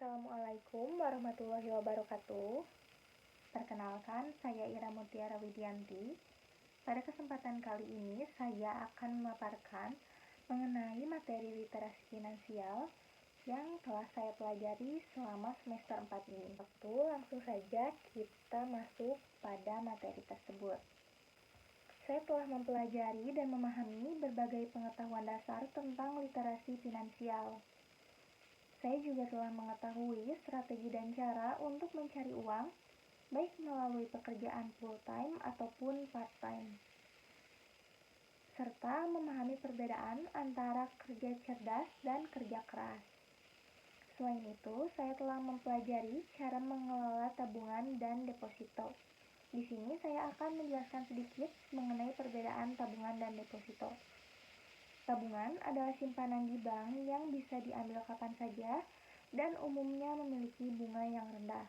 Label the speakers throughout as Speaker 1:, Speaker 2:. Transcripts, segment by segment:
Speaker 1: Assalamualaikum warahmatullahi wabarakatuh. Perkenalkan, saya Ira Mutiara Widianti. Pada kesempatan kali ini, saya akan memaparkan mengenai materi literasi finansial yang telah saya pelajari selama semester 4 ini. Langsung saja kita masuk pada materi tersebut. Saya telah mempelajari dan memahami berbagai pengetahuan dasar tentang literasi finansial. Saya juga telah mengetahui strategi dan cara untuk mencari uang, baik melalui pekerjaan full-time ataupun part-time, serta memahami perbedaan antara kerja cerdas dan kerja keras. Selain itu, saya telah mempelajari cara mengelola tabungan dan deposito. Di sini saya akan menjelaskan sedikit mengenai perbedaan tabungan dan deposito. Tabungan adalah simpanan di bank yang bisa diambil kapan saja dan umumnya memiliki bunga yang rendah.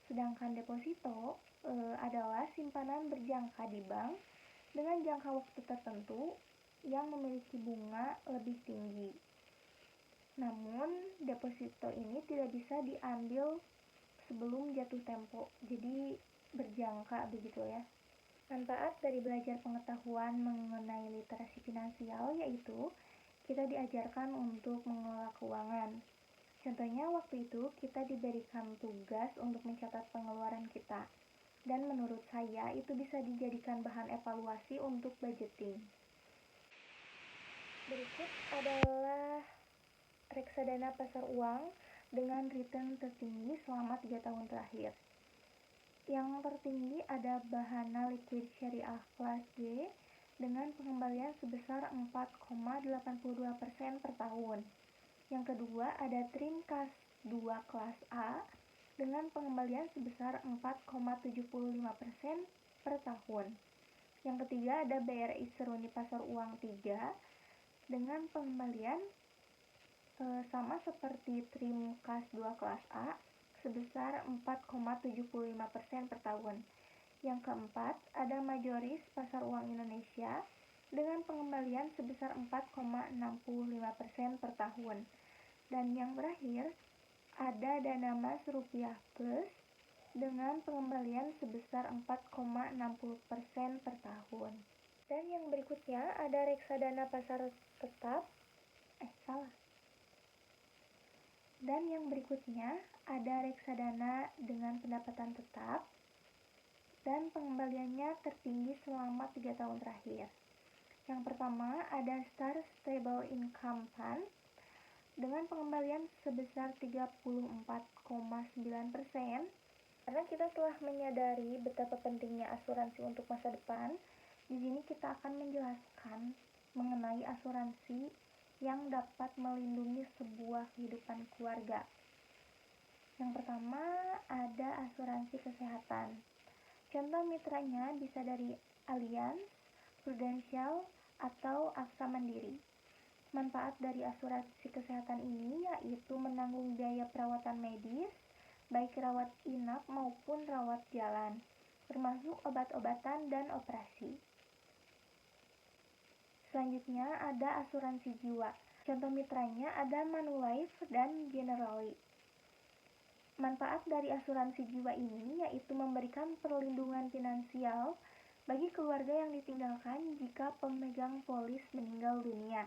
Speaker 1: Sedangkan deposito adalah simpanan berjangka di bank dengan jangka waktu tertentu yang memiliki bunga lebih tinggi. Namun, deposito ini tidak bisa diambil sebelum jatuh tempo, jadi berjangka begitu ya. Manfaat dari belajar pengetahuan mengenai literasi finansial yaitu kita diajarkan untuk mengelola keuangan. Contohnya waktu itu kita diberikan tugas untuk mencatat pengeluaran kita. Dan menurut saya itu bisa dijadikan bahan evaluasi untuk budgeting. Berikut adalah reksadana pasar uang dengan return tertinggi selama 3 tahun terakhir. Yang tertinggi ada Bahana Liquid Syariah kelas G dengan pengembalian sebesar 4,82% per tahun. Yang kedua ada Trimkas 2 kelas A dengan pengembalian sebesar 4,75% per tahun. Yang ketiga ada BRI Seruni Pasar Uang 3 dengan pengembalian sama seperti Trimkas 2 kelas A sebesar 4,75% per tahun. Yang keempat, ada Majoris Pasar Uang Indonesia dengan pengembalian sebesar 4,65% per tahun. Dan yang terakhir, ada Dana Mas Rupiah Plus dengan pengembalian sebesar 4,60% per tahun. Dan yang berikutnya ada reksadana pasar tetap. Dan yang berikutnya ada reksadana dengan pendapatan tetap dan pengembaliannya tertinggi selama 3 tahun terakhir. Yang pertama ada Star Stable Income Fund dengan pengembalian sebesar 34,9%. Karena kita telah menyadari betapa pentingnya asuransi untuk masa depan, di sini kita akan menjelaskan mengenai asuransi yang dapat melindungi sebuah kehidupan keluarga. Yang pertama ada asuransi kesehatan. Contoh mitranya bisa dari Allianz, Prudential, atau Aksa Mandiri. Manfaat dari asuransi kesehatan ini yaitu menanggung biaya perawatan medis, baik rawat inap maupun rawat jalan, termasuk obat-obatan dan operasi. Selanjutnya ada asuransi jiwa. Contoh mitranya ada Manulife dan Generali. Manfaat dari asuransi jiwa ini yaitu memberikan perlindungan finansial bagi keluarga yang ditinggalkan jika pemegang polis meninggal dunia,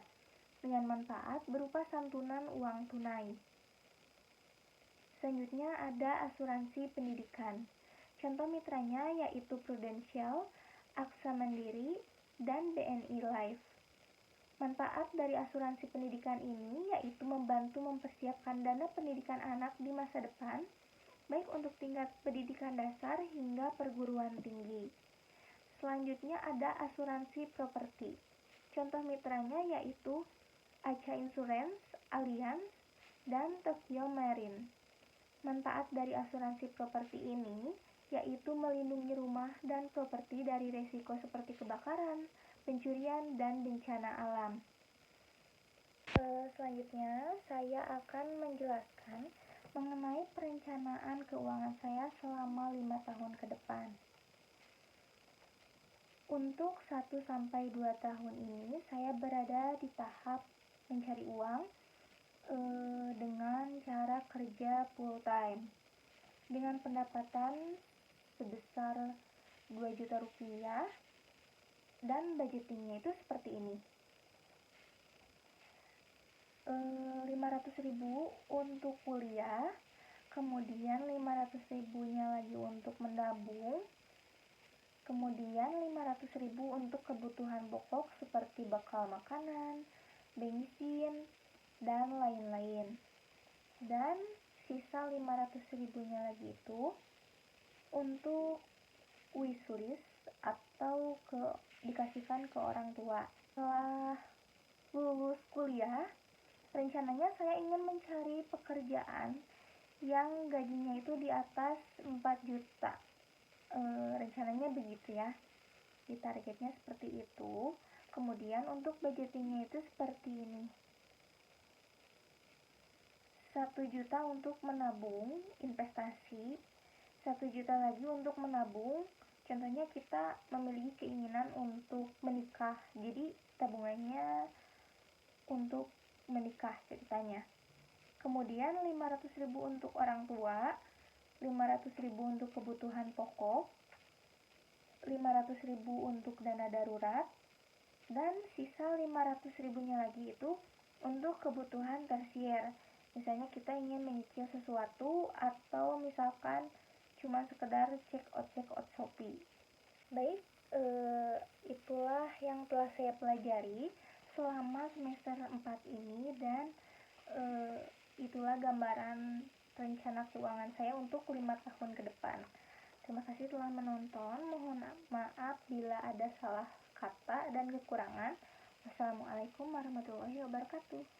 Speaker 1: dengan manfaat berupa santunan uang tunai. Selanjutnya ada asuransi pendidikan. Contoh mitranya yaitu Prudential, Aksa Mandiri, dan BNI Life. Manfaat dari asuransi pendidikan ini yaitu membantu mempersiapkan dana pendidikan anak di masa depan, baik untuk tingkat pendidikan dasar hingga perguruan tinggi. Selanjutnya ada asuransi properti. Contoh mitranya yaitu Aca Insurance, Allianz, dan Tokyo Marine. Manfaat dari asuransi properti ini yaitu melindungi rumah dan properti dari risiko seperti kebakaran, pencurian, dan bencana alam. Selanjutnya, saya akan menjelaskan mengenai perencanaan keuangan saya selama 5 tahun ke depan. Untuk 1-2 tahun ini, saya berada di tahap mencari uang dengan cara kerja full time dengan pendapatan sebesar 2 juta rupiah dan budgetingnya itu seperti ini. 500.000 untuk kuliah, kemudian 500.000-nya lagi untuk menabung, kemudian 500.000 untuk kebutuhan pokok seperti bekal makanan, bensin, dan lain-lain. Dan sisa 500.000-nya lagi itu untuk wisuris atau dikasihkan ke orang tua. Setelah lulus kuliah, rencananya saya ingin mencari pekerjaan yang gajinya itu di atas 4 juta. Rencananya begitu ya. Di targetnya seperti itu. Kemudian untuk budgetingnya itu seperti ini. 1 juta untuk menabung, investasi. 1 juta lagi untuk menabung. Contohnya kita memiliki keinginan untuk menikah. Jadi tabungannya untuk menikah ceritanya. Kemudian 500.000 untuk orang tua, 500.000 untuk kebutuhan pokok, 500.000 untuk dana darurat, dan sisa 500.000-nya lagi itu untuk kebutuhan tersier. Misalnya kita ingin menyicil sesuatu atau misalkan cuma sekedar check out Shopee. Baik, itulah yang telah saya pelajari selama semester 4 ini dan itulah gambaran rencana keuangan saya untuk 5 tahun ke depan. Terima kasih telah menonton. Mohon maaf bila ada salah kata dan kekurangan. Wassalamualaikum warahmatullahi wabarakatuh.